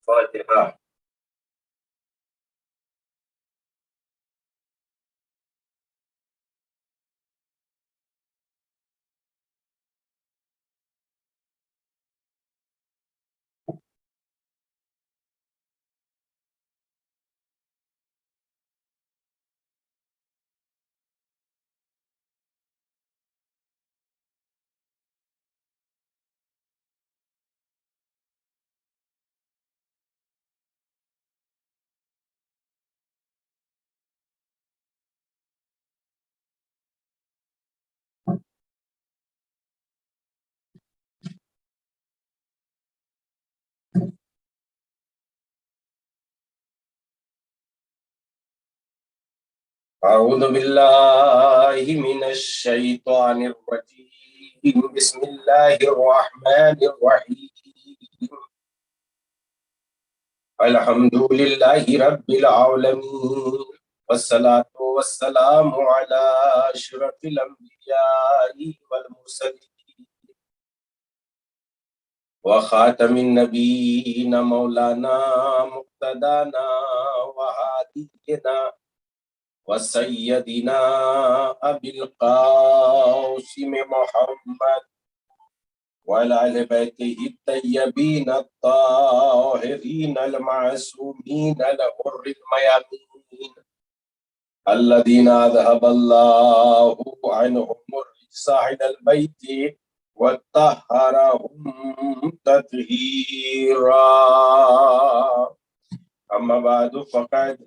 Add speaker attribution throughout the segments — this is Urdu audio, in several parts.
Speaker 1: فاتحہ۔ اعوذ باللہ من الشیطان الرجیم، بسم اللہ الرحمن الرحیم، الحمد للہ رب العالمین، والصلاة والسلام علی اشرف الانبیاء والمرسلین، وخاتم النبیین مولانا مقتدانا وحادینا وسیدنا ابی القاسم محمد وعلى آل بیتہ الطیبین الطاہرین المعصومین الغر المیامین الذین اذهب اللہ عنہم الرجس اہل البیت وطہرہم تطہیرا۔ اما بعد فقد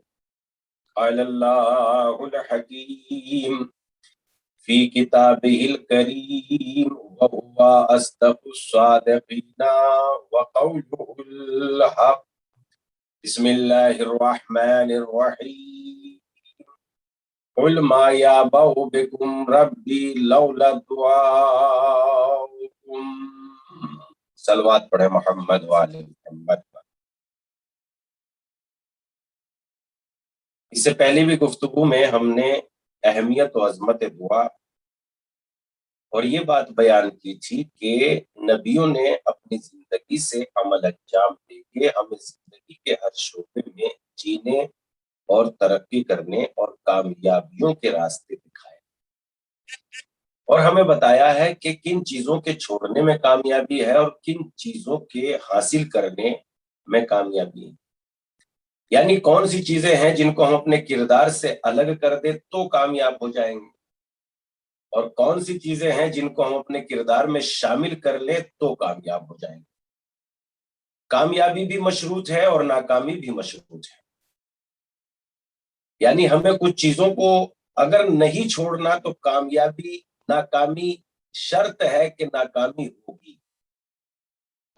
Speaker 1: قال اللہ الحکیم فی کتابہ الکریم وہو اصدق الصادقین وقولہ الحق۔ بسم اللہ الرحمن الرحیم، قل ما یعبأ بکم ربی لولا دعاؤکم۔ صلوات پڑھیں محمد وآل محمد۔ اس سے پہلے بھی گفتگو میں ہم نے اہمیت و عظمت دعا اور یہ بات بیان کی تھی کہ نبیوں نے اپنی زندگی سے عمل انجام دے کے ہمیں زندگی کے ہر شعبے میں جینے اور ترقی کرنے اور کامیابیوں کے راستے دکھائے، اور ہمیں بتایا ہے کہ کن چیزوں کے چھوڑنے میں کامیابی ہے اور کن چیزوں کے حاصل کرنے میں کامیابی ہے۔ یعنی کون سی چیزیں ہیں جن کو ہم اپنے کردار سے الگ کر دیں تو کامیاب ہو جائیں گے، اور کون سی چیزیں ہیں جن کو ہم اپنے کردار میں شامل کر لیں تو کامیاب ہو جائیں گے۔ کامیابی بھی مشروط ہے اور ناکامی بھی مشروط ہے، یعنی ہمیں کچھ چیزوں کو اگر نہیں چھوڑنا تو ناکامی شرط ہے کہ ناکامی ہوگی،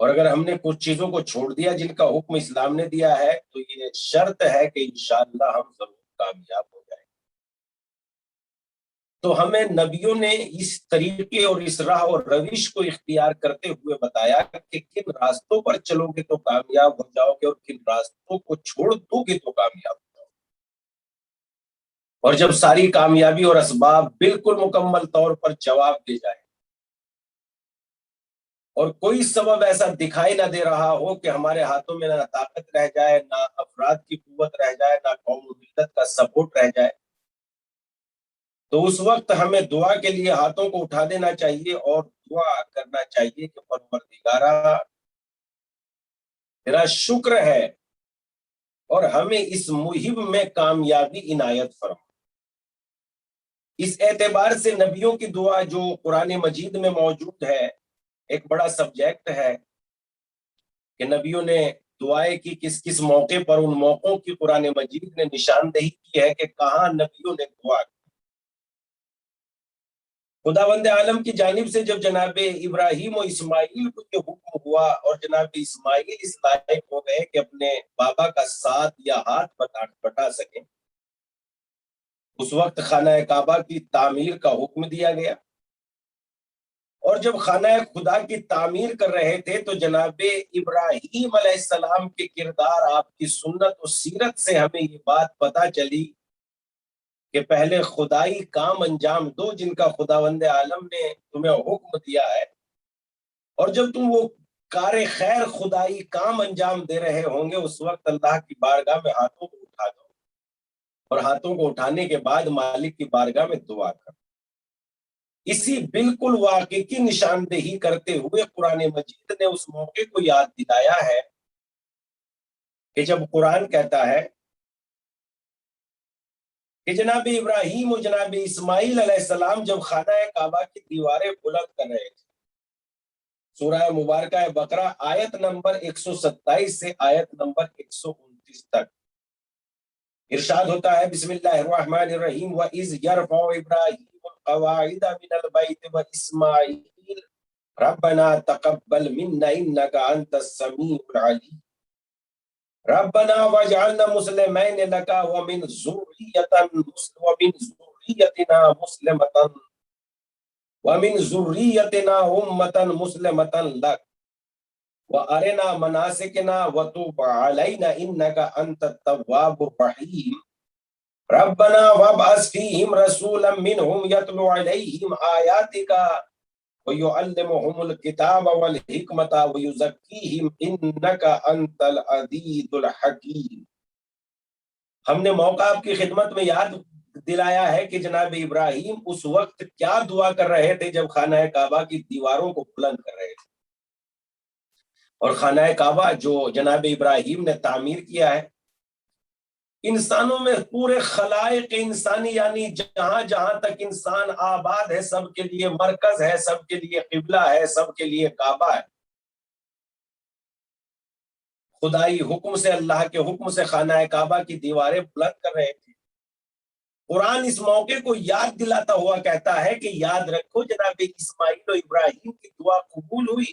Speaker 1: اور اگر ہم نے کچھ چیزوں کو چھوڑ دیا جن کا حکم اسلام نے دیا ہے تو یہ شرط ہے کہ انشاءاللہ ہم ضرور کامیاب ہو جائیں۔ تو ہمیں نبیوں نے اس طریقے اور اس راہ اور روش کو اختیار کرتے ہوئے بتایا کہ کن راستوں پر چلو گے تو کامیاب ہو جاؤ گے اور کن راستوں کو چھوڑ دو گے تو کامیاب ہو جاؤ گے۔ اور جب ساری کامیابی اور اسباب بالکل مکمل طور پر جواب دے جائیں اور کوئی سبب ایسا دکھائی نہ دے رہا ہو کہ ہمارے ہاتھوں میں نہ طاقت رہ جائے، نہ افراد کی قوت رہ جائے، نہ قوم و ملت کا سپورٹ رہ جائے، تو اس وقت ہمیں دعا کے لیے ہاتھوں کو اٹھا دینا چاہیے اور دعا کرنا چاہیے کہ پروردگارا تیرا شکر ہے اور ہمیں اس مہم میں کامیابی عنایت فرما۔ اس اعتبار سے نبیوں کی دعا جو قرآن مجید میں موجود ہے ایک بڑا سبجیکٹ ہے کہ نبیوں نے دعائیں کی کس کس موقع پر، ان موقعوں کی قرآن مجید نے نشاندہی کی ہے کہ کہاں نبیوں نے دعا کی۔ خداوند عالم کی جانب سے جب جناب ابراہیم و اسماعیل کو یہ حکم ہوا اور جناب اسماعیل اس لائق ہو گئے کہ اپنے بابا کا ساتھ یا ہاتھ بٹا سکیں، اس وقت خانہ کعبہ کی تعمیر کا حکم دیا گیا، اور جب خانہ خدا کی تعمیر کر رہے تھے تو جناب ابراہیم علیہ السلام کے کردار، آپ کی سنت و سیرت سے ہمیں یہ بات پتہ چلی کہ پہلے خدائی کام انجام دو جن کا خداوند عالم نے تمہیں حکم دیا ہے، اور جب تم وہ کار خیر خدائی کام انجام دے رہے ہوں گے، اس وقت اللہ کی بارگاہ میں ہاتھوں کو اٹھا دو، اور ہاتھوں کو اٹھانے کے بعد مالک کی بارگاہ میں دعا کر. اسی بالکل واقعے کی نشاندہی کرتے ہوئے قرآن مجید نے اس موقع کو یاد دلایا ہے کہ جب قرآن کہتا ہے کہ جناب ابراہیم اور جناب اسماعیل علیہ السلام جب خانہ کعبہ کی دیواریں بلند کر رہے تھے، سورہ مبارکہ بقرہ آیت نمبر 127 سے آیت نمبر 129 تک ارشاد ہوتا ہے، بسم اللہ الرحمن الرحیم، وَإِذْ يَرْفَعُ إِبْرَاهِيمُ الْقَوَاعِدَ مِنَ الْبَيْتِ وَإِسْمَاعِيلُ رَبَّنَا تَقَبَّلْ مِنَّا إِنَّكَ أَنْتَ السَّمِيعُ الْعَلِيمُ رَبَّنَا وَاجْعَلْنَا مُسْلِمَيْنِ لَكَ وَمِنْ ذُرِّيَّتِنَا أُمَّةً مُسْلِمَةً لَكَ وَأَرِنَا مَنَاسِكَنَا وَتُبْ عَلَيْنَا إِنَّكَ أَنْتَ التَّوَّابُ الرَّحِيمُ رَبَّنَا وَابْعَثْ فِيهِمْ رَسُولًا مِّنْهُمْ يَتْلُو عَلَيْهِمْ آيَاتِكَ وَيُعَلِّمُهُمُ الْكِتَابَ وَالْحِكْمَةَ وَيُزَكِّيهِمْ إِنَّكَ أَنْتَ الْعَزِيزُ الْحَكِيمُ. ہم نے موقع آپ کی خدمت میں یاد دلایا ہے کہ جناب ابراہیم اس وقت کیا دعا کر رہے تھے جب خانہ کعبہ کی دیواروں کو بلند کر رہے تھے. اور خانہ کعبہ جو جناب ابراہیم نے تعمیر کیا ہے، انسانوں میں پورے خلائق انسانی یعنی جہاں جہاں تک انسان آباد ہے سب کے لیے مرکز ہے، سب کے لیے قبلہ ہے، سب کے لیے کعبہ ہے. خدائی حکم سے، اللہ کے حکم سے خانہ کعبہ کی دیواریں بلند کر رہے تھے. قرآن اس موقع کو یاد دلاتا ہوا کہتا ہے کہ یاد رکھو جناب اسماعیل و ابراہیم کی دعا قبول ہوئی،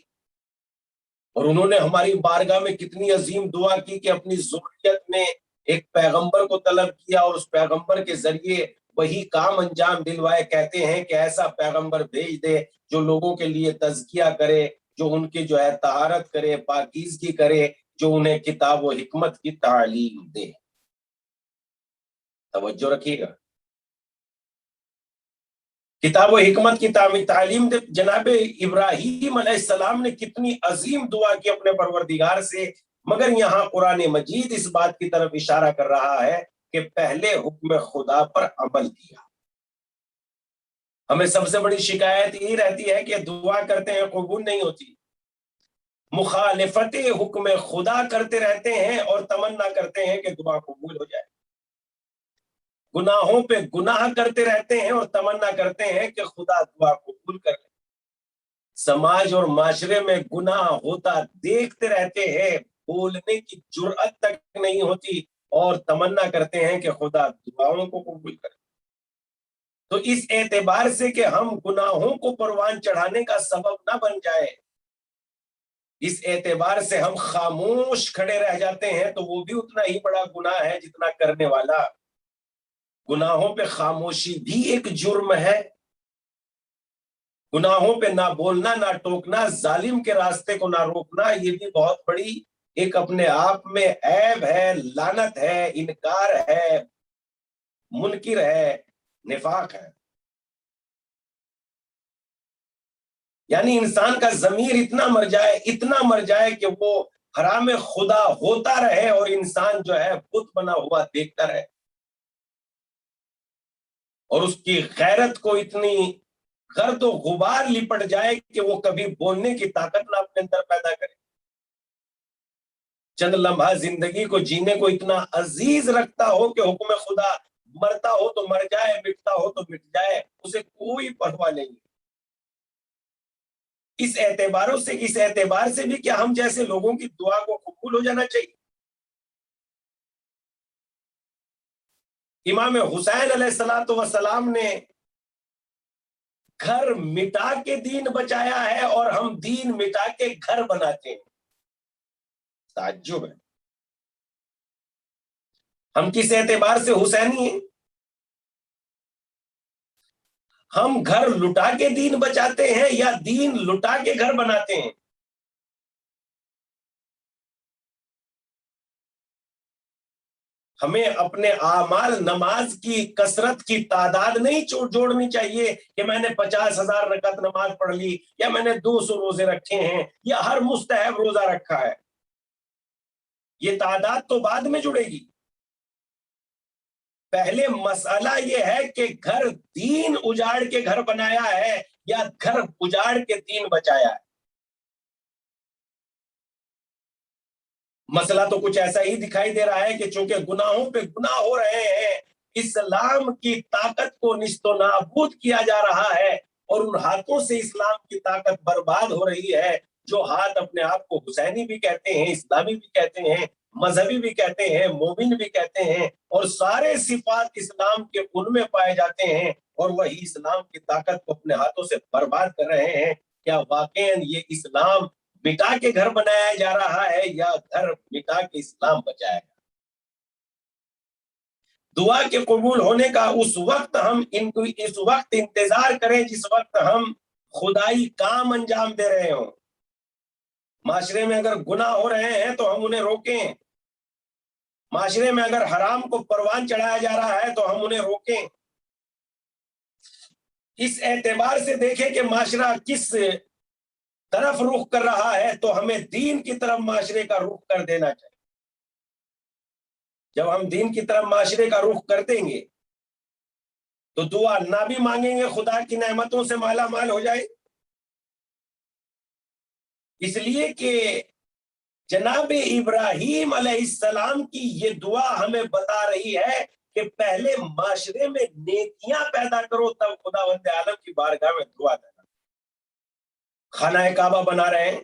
Speaker 1: اور انہوں نے ہماری بارگاہ میں کتنی عظیم دعا کی کہ اپنی ذریت میں ایک پیغمبر کو طلب کیا اور اس پیغمبر کے ذریعے وہی کام انجام دلوائے. کہتے ہیں کہ ایسا پیغمبر بھیج دے جو لوگوں کے لیے تزکیہ کرے، جو ان کے جو ہے طہارت کرے، پاکیزگی کرے، جو انہیں کتاب و حکمت کی تعلیم دے. توجہ رکھیے گا، کتاب و حکمت کی تعلیم دے. جناب ابراہیم علیہ السلام نے کتنی عظیم دعا کی اپنے پروردگار سے، مگر یہاں قرآن مجید اس بات کی طرف اشارہ کر رہا ہے کہ پہلے حکم خدا پر عمل کیا. ہمیں سب سے بڑی شکایت یہ رہتی ہے کہ دعا کرتے ہیں قبول نہیں ہوتی، مخالفت حکم خدا کرتے رہتے ہیں اور تمنا کرتے ہیں کہ دعا قبول ہو جائے. گناہوں پہ گناہ کرتے رہتے ہیں اور تمنا کرتے ہیں کہ خدا دعا قبول کر لے. سماج اور معاشرے میں گناہ ہوتا دیکھتے رہتے ہیں، بولنے کی جرأت تک نہیں ہوتی، اور تمنا کرتے ہیں کہ خدا دعاؤں کو قبول کرے. تو اس اعتبار سے کہ ہم گناہوں کو پروان چڑھانے کا سبب نہ بن جائے، اس اعتبار سے ہم خاموش کھڑے رہ جاتے ہیں تو وہ بھی اتنا ہی بڑا گناہ ہے جتنا کرنے والا. گناہوں پہ خاموشی بھی ایک جرم ہے. گناہوں پہ نہ بولنا، نہ ٹوکنا، ظالم کے راستے کو نہ روکنا، یہ بھی بہت بڑی ایک اپنے آپ میں عیب ہے، لعنت ہے، انکار ہے، منکر ہے، نفاق ہے. یعنی انسان کا ضمیر اتنا مر جائے کہ وہ حرام خدا ہوتا رہے اور انسان جو ہے بت بنا ہوا دیکھتا رہے، اور اس کی غیرت کو اتنی گرد و غبار لپٹ جائے کہ وہ کبھی بولنے کی طاقت نہ اپنے اندر پیدا کرے. چند لمحہ زندگی کو جینے کو اتنا عزیز رکھتا ہو کہ حکم خدا مرتا ہو تو مر جائے، مٹتا ہو تو مٹ جائے، اسے کوئی پرواہ نہیں. اس اعتبار سے بھی کیا ہم جیسے لوگوں کی دعا کو قبول ہو جانا چاہیے. امام حسین علیہ السلام نے گھر مٹا کے دین بچایا ہے اور ہم دین مٹا کے گھر بناتے ہیں. تعجب ہے. ہم کس اعتبار سے حسینی ہیں؟ ہم گھر لٹا کے دین بچاتے ہیں یا دین لٹا کے گھر بناتے ہیں؟ ہمیں اپنے اعمال نماز کی کثرت کی تعداد نہیں جوڑنی چاہیے کہ میں نے 50,000 رکعت نماز پڑھ لی یا میں نے 200 روزے رکھے ہیں یا ہر مستحب روزہ رکھا ہے. یہ تعداد تو بعد میں جڑے گی. پہلے مسئلہ یہ ہے کہ گھر دین اجاڑ کے گھر بنایا ہے یا گھر اجاڑ کے دین بچایا ہے. مسئلہ تو کچھ ایسا ہی دکھائی دے رہا ہے کہ چونکہ گناہوں پہ گناہ ہو رہے ہیں، اسلام کی طاقت کو نیست و نابود کیا جا رہا ہے اور ان ہاتھوں سے اسلام کی طاقت برباد ہو رہی ہے جو ہاتھ اپنے آپ کو حسینی بھی کہتے ہیں، اسلامی بھی کہتے ہیں، مذہبی بھی کہتے ہیں، مومن بھی کہتے ہیں، اور سارے صفات اسلام کے ان میں پائے جاتے ہیں اور وہی اسلام کی طاقت کو اپنے ہاتھوں سے برباد کر رہے ہیں. کیا واقعاً یہ اسلام مٹا کے گھر بنایا جا رہا ہے یا گھر مٹا کے اسلام بچایا گا؟ دعا کے قبول ہونے کا اس وقت ہم اس وقت انتظار کریں جس وقت ہم خدائی کام انجام دے رہے ہوں. معاشرے میں اگر گناہ ہو رہے ہیں تو ہم انہیں روکیں. معاشرے میں اگر حرام کو پروان چڑھایا جا رہا ہے تو ہم انہیں روکیں. اس اعتبار سے دیکھیں کہ معاشرہ کس طرف رخ کر رہا ہے تو ہمیں دین کی طرف معاشرے کا رخ کر دینا چاہیے. جب ہم دین کی طرف معاشرے کا رخ کر دیں گے تو دعا نہ بھی مانگیں گے، خدا کی نعمتوں سے مالا مال ہو جائے. اس لیے کہ جناب ابراہیم علیہ السلام کی یہ دعا ہمیں بتا رہی ہے کہ پہلے معاشرے میں نیکیاں پیدا کرو تب خداوند عالم کی بارگاہ میں دعا دینا. خانہ کعبہ بنا رہے ہیں،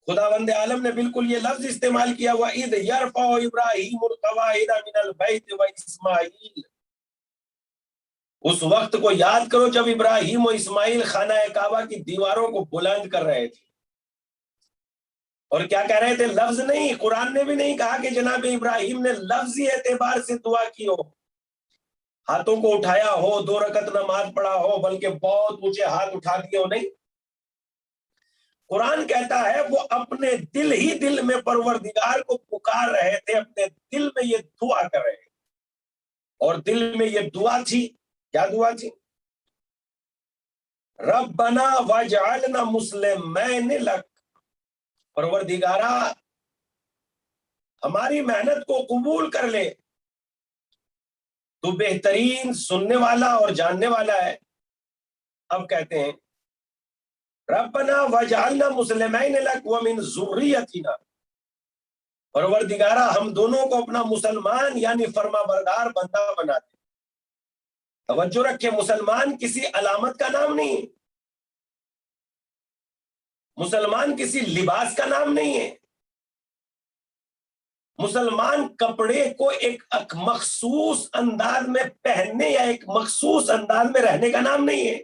Speaker 1: خداوند عالم نے بالکل یہ لفظ استعمال کیا ہوا اذ یرفع ابراہیم القواعد من البیت و اسماعیل. اس وقت کو یاد کرو جب ابراہیم و اسماعیل خانہ کعبہ کی دیواروں کو بلند کر رہے تھے. اور کیا کہہ رہے تھے؟ لفظ نہیں. قرآن نے بھی نہیں کہا کہ جناب ابراہیم نے لفظی اعتبار سے دعا کی ہو، ہاتھوں کو اٹھایا ہو، 2 رکعت نماز پڑھا ہو، بلکہ بہت اونچے ہاتھ اٹھا دیے ہو. نہیں، قرآن کہتا ہے وہ اپنے دل ہی دل میں پروردگار کو پکار رہے تھے، اپنے دل میں یہ دعا کر رہے تھے. اور دل میں یہ دعا تھی، کیا دعا تھی؟ ربنا واجعلنا مسلمین لک. پروردگارا ہماری محنت کو قبول کر لے، تو بہترین سننے والا اور جاننے والا ہے. اب کہتے ہیں ربنا واجعلنا مسلمین لک ومن ذریتنا. پروردگارا ہم دونوں کو اپنا مسلمان یعنی فرما بردار بندہ بنا دے. توجہ رکھے، مسلمان کسی علامت کا نام نہیں ہے، مسلمان کسی لباس کا نام نہیں ہے، مسلمان کپڑے کو ایک مخصوص انداز میں پہننے یا ایک مخصوص انداز میں رہنے کا نام نہیں ہے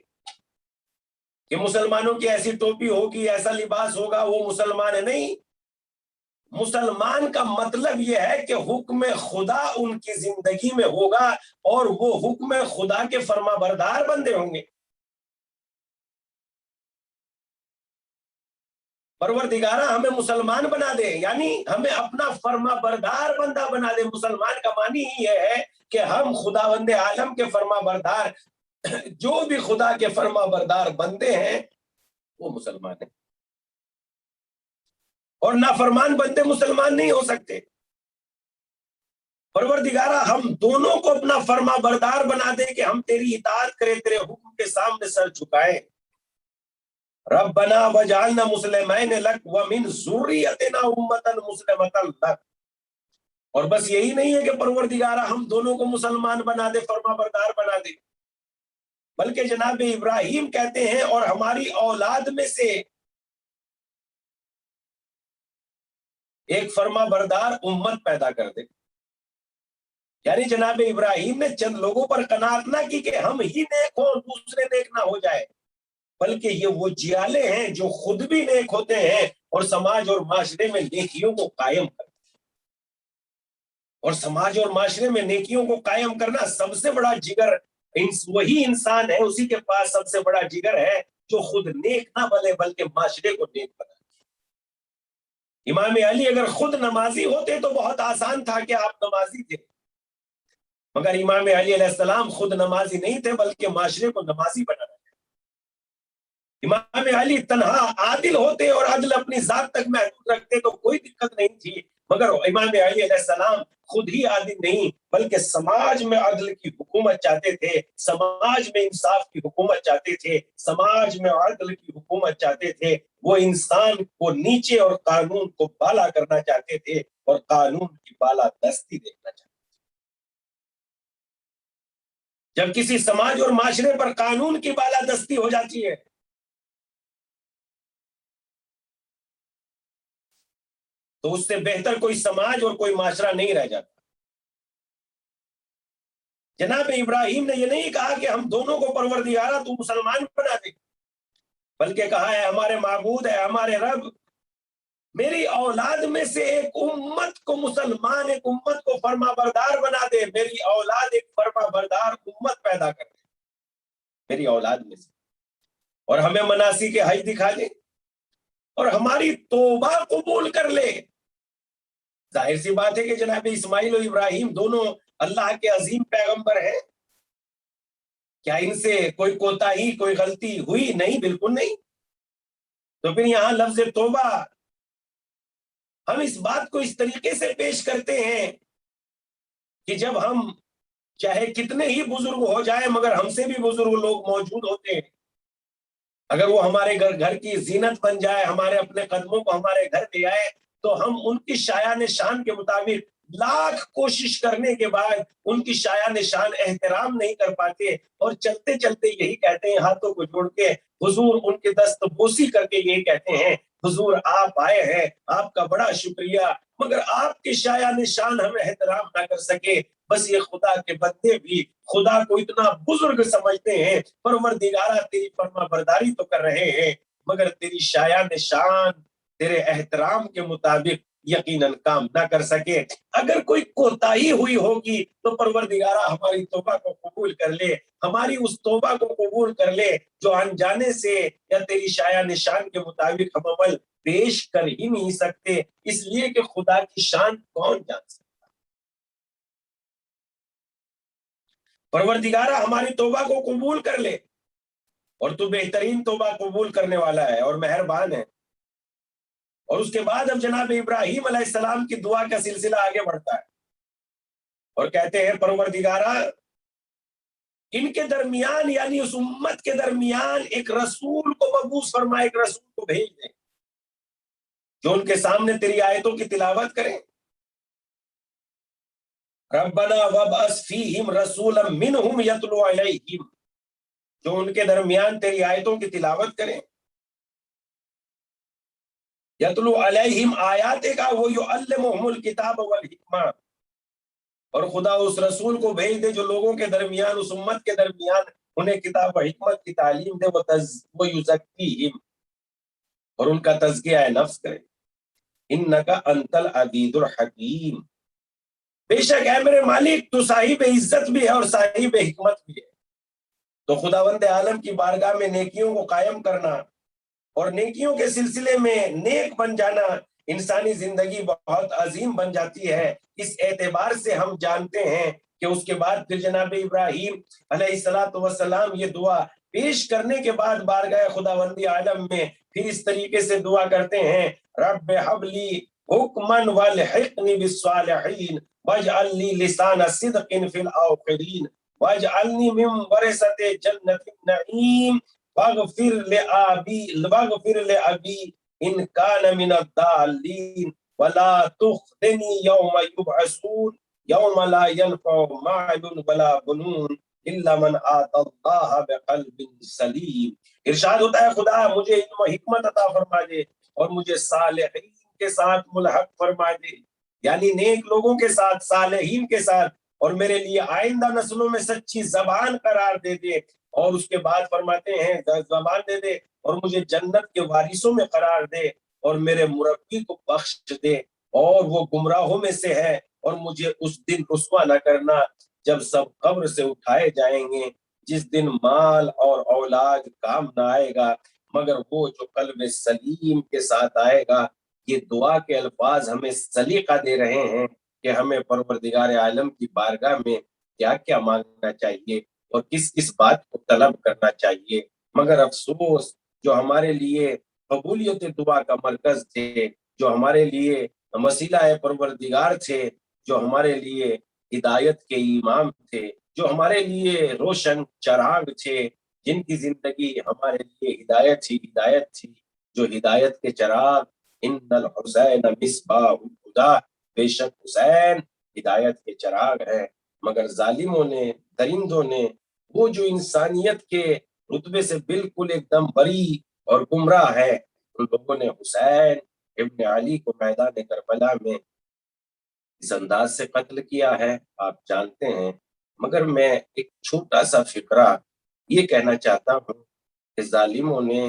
Speaker 1: کہ مسلمانوں کی ایسی ٹوپی ہوگی، ایسا لباس ہوگا، وہ مسلمان ہے. نہیں، مسلمان کا مطلب یہ ہے کہ حکم خدا ان کی زندگی میں ہوگا اور وہ حکم خدا کے فرما بردار بندے ہوں گے. پروردگارہ ہمیں مسلمان بنا دے، یعنی ہمیں اپنا فرما بردار بندہ بنا دے. مسلمان کا معنی ہی یہ ہے کہ ہم خداوند عالم کے فرما بردار، جو بھی خدا کے فرما بردار بندے ہیں وہ مسلمان ہیں، اور نافرمان بندے مسلمان نہیں ہو سکتے. پروردگارہ ہم دونوں کو اپنا فرما بردار بنا دے کہ ہم تیری اطاعت کریں، تیرے حکم کے سامنے سر جھکائیں. ربنا وجعلنا مسلمین لک ومن ذریتنا امتا مسلمتا لک. اور بس یہی نہیں ہے کہ پروردگارہ ہم دونوں کو مسلمان بنا دے، فرما بردار بنا دے، بلکہ جناب ابراہیم کہتے ہیں اور ہماری اولاد میں سے ایک فرما بردار امت پیدا کر دے. یعنی جناب ابراہیم نے چند لوگوں پر قناعت نہ کی کہ ہم ہی نیک ہوں دوسرے نیک نہ ہو جائے، بلکہ یہ وہ جیالے ہیں جو خود بھی نیک ہوتے ہیں اور سماج اور معاشرے میں نیکیوں کو قائم کرتے ہیں. اور سماج اور معاشرے میں نیکیوں کو قائم کرنا سب سے بڑا جگر وہی انسان ہے، اسی کے پاس سب سے بڑا جگر ہے جو خود نیک نہ بنے بلکہ معاشرے کو نیک بنا. امام علی اگر خود نمازی ہوتے تو بہت آسان تھا کہ آپ نمازی تھے، مگر امام علی علیہ السلام خود نمازی نہیں تھے بلکہ معاشرے کو نمازی بنانا۔ امام علی تنہا عادل ہوتے اور عدل اپنی ذات تک محدود رکھتے تو کوئی دقت نہیں تھی، مگر امام علی علیہ السلام خود ہی عادل نہیں بلکہ سماج میں عدل کی حکومت چاہتے تھے، سماج میں انصاف کی حکومت چاہتے تھے، سماج میں عدل کی حکومت چاہتے تھے۔ وہ انسان کو نیچے اور قانون کو بالا کرنا چاہتے تھے اور قانون کی بالا دستی دیکھنا چاہتے تھے۔ جب کسی سماج اور معاشرے پر قانون کی بالا دستی ہو جاتی ہے تو اس سے بہتر کوئی سماج اور کوئی معاشرہ نہیں رہ جاتا۔ جناب ابراہیم نے یہ نہیں کہا کہ ہم دونوں کو پروردگارہ تو مسلمان بنا دے، بلکہ کہا ہے ہمارے معبود ہے ہمارے رب، میری اولاد میں سے ایک امت کو مسلمان، ایک امت کو فرما بردار بنا دے، میری اولاد ایک فرما بردار امت پیدا کر دے میری اولاد میں سے، اور ہمیں مناسک حج دکھا دے اور ہماری توبہ قبول کر لے۔ ظاہر سی بات ہے کہ جناب اسماعیل اور ابراہیم دونوں اللہ کے عظیم پیغمبر ہیں، کیا ان سے کوئی کوتاہی کوئی غلطی ہوئی؟ نہیں، بالکل نہیں۔ تو پھر یہاں لفظ توبہ ہم اس بات کو اس طریقے سے پیش کرتے ہیں کہ جب ہم چاہے کتنے ہی بزرگ ہو جائیں مگر ہم سے بھی بزرگ لوگ موجود ہوتے ہیں، اگر وہ ہمارے گھر کی زینت بن جائے، ہمارے اپنے قدموں کو ہمارے گھر لے آئے تو ہم ان کی شایان شان کے مطابق لاکھ کوشش کرنے کے بعد ان کی شایان شان احترام نہیں کر پاتے، اور چلتے چلتے یہی کہتے ہیں ہاتھوں کو جوڑ کے حضور، ان کے دست بوسی کر کے یہی کہتے ہیں حضور آپ آئے ہیں، آپ کا بڑا شکریہ، مگر آپ کی شایان شان ہم احترام نہ کر سکے۔ بس یہ خدا کے بندے بھی خدا کو اتنا بزرگ سمجھتے ہیں، پروردگارہ تیری فرما برداری تو کر رہے ہیں مگر تیری شایان شان تیرے احترام کے مطابق یقیناً کام نہ کر سکے۔ اگر کوئی کوتاہی ہوئی ہوگی تو پروردگارہ ہماری توبہ کو قبول کر لے، ہماری اس توبہ کو قبول کر لے جو انجانے سے یا تیری شایان شان کے مطابق ہم عمل پیش کر ہی نہیں سکتے، اس لیے کہ خدا کی شان کون جان سکتا۔ پروردگارہ ہماری توبہ کو قبول کر لے، اور تو بہترین توبہ قبول کرنے والا ہے اور مہربان ہے۔ اور اس کے بعد اب جناب ابراہیم علیہ السلام کی دعا کا سلسلہ آگے بڑھتا ہے اور کہتے ہیں پروردگارہ ان کے درمیان یعنی اس امت کے درمیان ایک رسول کو مبعوث فرما، ایک رسول کو بھیج دیں جو ان کے سامنے تیری آیتوں کی تلاوت کریں۔ ربنا وابعث فیہم رسولا منہم یتلو علیہم، جو ان کے درمیان تیری آیتوں کی تلاوت کریں۔ یتلو علیہم آیات کا وہ یعلمہم الکتاب والحکمہ، اور خدا اس رسول کو بھیج دے جو لوگوں کے درمیان، اس امت کے درمیان انہیں کتاب و حکمت کی تعلیم دے، وہ یزکیہم، اور ان کا تزکیہ نفس کرے۔ انکا انت العزیز الحکیم، بے شک اے میرے مالک تو صاحب عزت بھی ہے اور صاحب حکمت بھی ہے۔ تو خداوند عالم کی بارگاہ میں نیکیوں کو قائم کرنا اور نیکیوں کے سلسلے میں نیک بن جانا، انسانی زندگی بہت عظیم بن جاتی ہے۔ اس اعتبار سے ہم جانتے ہیں کہ اس کے بعد پھر جناب ابراہیم علیہ السلام یہ دعا پیش کرنے کے بعد بارگاہ خداوندی عالم میں پھر اس طریقے سے دعا کرتے ہیں رب حب لی حکمن والحقنی بالصالحین واجعل لی لسان صدق فی الاخرین واجعلنی من ورثۃ جنۃ النعیم واغفر لأبی ان کان من الضالین ولا تخزنی یوم یبعثون یوم لا ینفع مال ولا بنون الا من آتی اللہ بقلب سلیم۔ ارشاد ہوتا ہے خدا مجھے علم و حکمت عطا فرما دے اور مجھے صالحین کے ساتھ ملحق فرما دے، یعنی نیک لوگوں کے ساتھ، صالحین کے ساتھ، اور میرے لیے آئندہ نسلوں میں سچی زبان قرار دے دے، اور اس کے بعد فرماتے ہیں زبان دے دے اور مجھے جنت کے وارثوں میں قرار دے، اور میرے مربی کو بخش دے اور وہ گمراہوں میں سے ہے، اور مجھے اس دن رسوا نہ کرنا جب سب قبر سے اٹھائے جائیں گے، جس دن مال اور اولاد کام نہ آئے گا مگر وہ جو قلب سلیم کے ساتھ آئے گا، یہ دعا کے الفاظ ہمیں سلیقہ دے رہے ہیں کہ ہمیں پروردگار عالم کی بارگاہ میں کیا کیا مانگنا چاہیے اور کس کس بات کو طلب کرنا چاہیے. مگر افسوس جو ہمارے لیے قبولیت دعا کا مرکز تھے، جو ہمارے لیے وسیلہ پروردگار تھے، جو ہمارے لیے ہدایت کے امام تھے، جو ہمارے لیے روشن چراغ تھے، جن کی زندگی ہمارے لیے ہدایت ہی ہدایت تھی، جو ہدایت کے چراغ ان الحسین مصباح الہدی، بے شک حسین ہدایت کے چراغ ہے. مگر ظالموں نے، درندوں نے، وہ جو انسانیت کے رتبے سے بالکل ایک دم بری اور گمراہ ہے، ان لوگوں نے حسین ابن علی کو میدان کربلا میں اس انداز سے قتل کیا ہے، آپ جانتے ہیں. مگر میں ایک چھوٹا سا فقرہ یہ کہنا چاہتا ہوں کہ ظالموں نے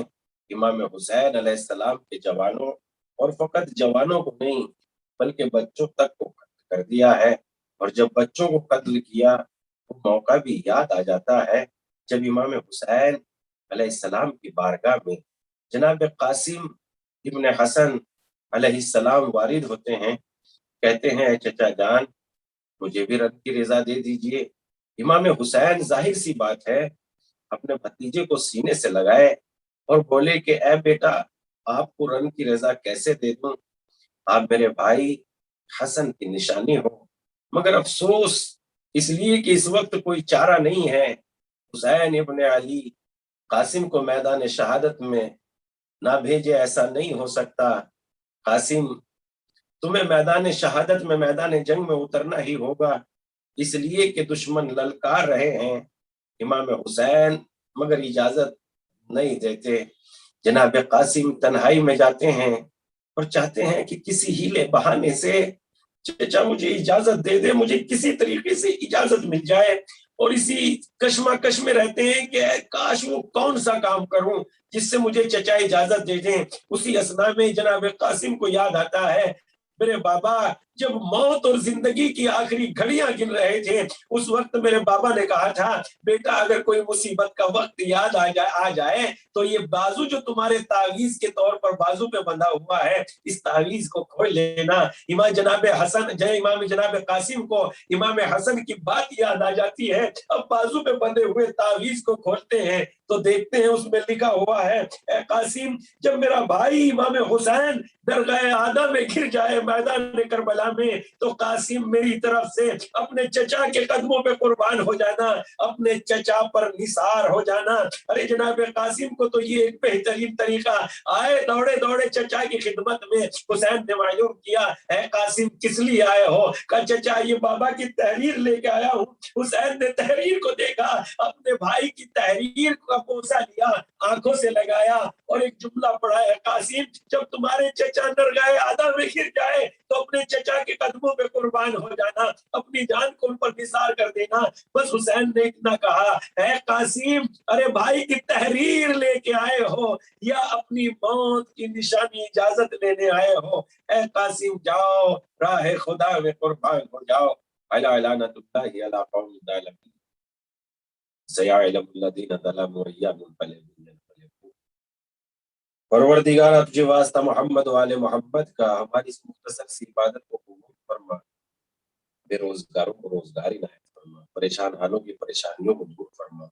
Speaker 1: امام حسین علیہ السلام کے جوانوں، اور فقط جوانوں کو نہیں بلکہ بچوں تک کو قتل کر دیا ہے. اور جب بچوں کو قتل کیا، وہ موقع بھی یاد آ جاتا ہے جب امام حسین علیہ السلام کی بارگاہ میں جناب قاسم ابن حسن علیہ السلام وارد ہوتے ہیں، کہتے ہیں اے چچا جان مجھے بھی رب کی رضا دے دیجئے. امام حسین ظاہر سی بات ہے اپنے بھتیجے کو سینے سے لگائے اور بولے کہ اے بیٹا آپ کو رن کی رضا کیسے دے دوں، آپ میرے بھائی حسن کی نشانی ہو. مگر افسوس اس لیے کہ اس وقت کوئی چارہ نہیں ہے، حسین ابن علی قاسم کو میدان شہادت میں نہ بھیجے، ایسا نہیں ہو سکتا. قاسم تمہیں میدان شہادت میں، میدان جنگ میں اترنا ہی ہوگا، اس لیے کہ دشمن للکار رہے ہیں امام حسین، مگر اجازت نہیں دیتے. جناب قاسم تنہائی میں جاتے ہیں اور چاہتے ہیں کہ کسی ہیلے بہانے سے چچا مجھے اجازت دے دے، مجھے کسی طریقے سے اجازت مل جائے. اور اسی کشمکش میں رہتے ہیں کہ کاش وہ کون سا کام کروں جس سے مجھے چچا اجازت دے دیں. اسی اثنا میں جناب قاسم کو یاد آتا ہے میرے بابا جب موت اور زندگی کی آخری گھڑیاں گن رہے تھے، اس وقت میرے بابا نے کہا تھا بیٹا اگر کوئی مصیبت کا وقت یاد آ جائے تو یہ بازو جو تمہارے تعویذ کے طور پر بازو پہ بندھا ہوا ہے، اس تعویذ کو کھول لینا. امام جناب قاسم کو امام حسن کی بات یاد آ جاتی ہے. اب بازو پہ بندھے ہوئے تعویذ کو کھولتے ہیں تو دیکھتے ہیں اس میں لکھا ہوا ہے اے قاسم جب میرا بھائی امام حسین درگاہ اعلیٰ میں گر جائے میدان کربلا میں تو قاسم میری طرف سے اپنے چچا کے قدموں پہ قربان ہو جانا، اپنے چچا پر نثار ہو جانا. ارے جناب قاسم کو تو یہ ایک بہترین طریقہ آئے دوڑے دوڑے چچا کی خدمت میں حسین نے معلوم کیا اے قاسم کس لیے آئے ہو؟ کہا چچا یہ بابا کی تحریر لے کے آیا ہوں. حسین نے تحریر کو دیکھا، اپنے بھائی کی تحریر کا بوسہ لیا، آنکھوں سے لگایا اور ایک جملہ پڑھا ہے قاسم جب تمہارے چچا درگاہ اعلیٰ میں گر جائے تو اپنے چچا کے قدموں پہ قربان ہو جانا، اپنی جان کو ان پر نثار کر دینا. بس حسین نے اتنا کہا اے قاسم ارے بھائی کی تحریر لے کے آئے ہو یا اپنی موت کی نشانی اجازت لینے آئے ہو؟ اے قاسم جاؤ راہ خدا میں قربان ہو جاؤ. الا لعنت اللہ علی قوم الظالمین سیعلم الذین ظلموا ایام منقلبون. پروردگار تجھے واسطہ محمد و آل محمد کا ہماری اس مختصر سی عبادت کو قبول فرما، بے روزگاروں کو روزگار عنایت فرما، پریشان حالوں کی پریشانیوں کو دور فرما.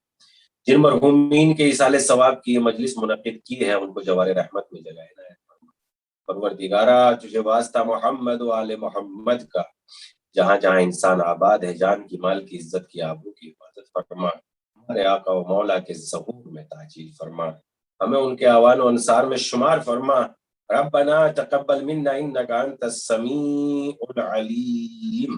Speaker 1: جن مرحومین کے ایصال ثواب کی یہ مجلس منعقد کی ہے ان کو جوار رحمت میں جگہ عنایت فرما. پروردگارا تجھے واسطہ محمد و آل محمد کا جہاں جہاں انسان آباد ہے جان کی مال کی عزت کی آبرو کی حفاظت فرما. ہمارے آقا و مولا کے ظہور میں تعجیل فرما، ہمیں ان کے اعوان و انصار میں شمار فرما. ربنا تقبل منا انك انت السميع العليم.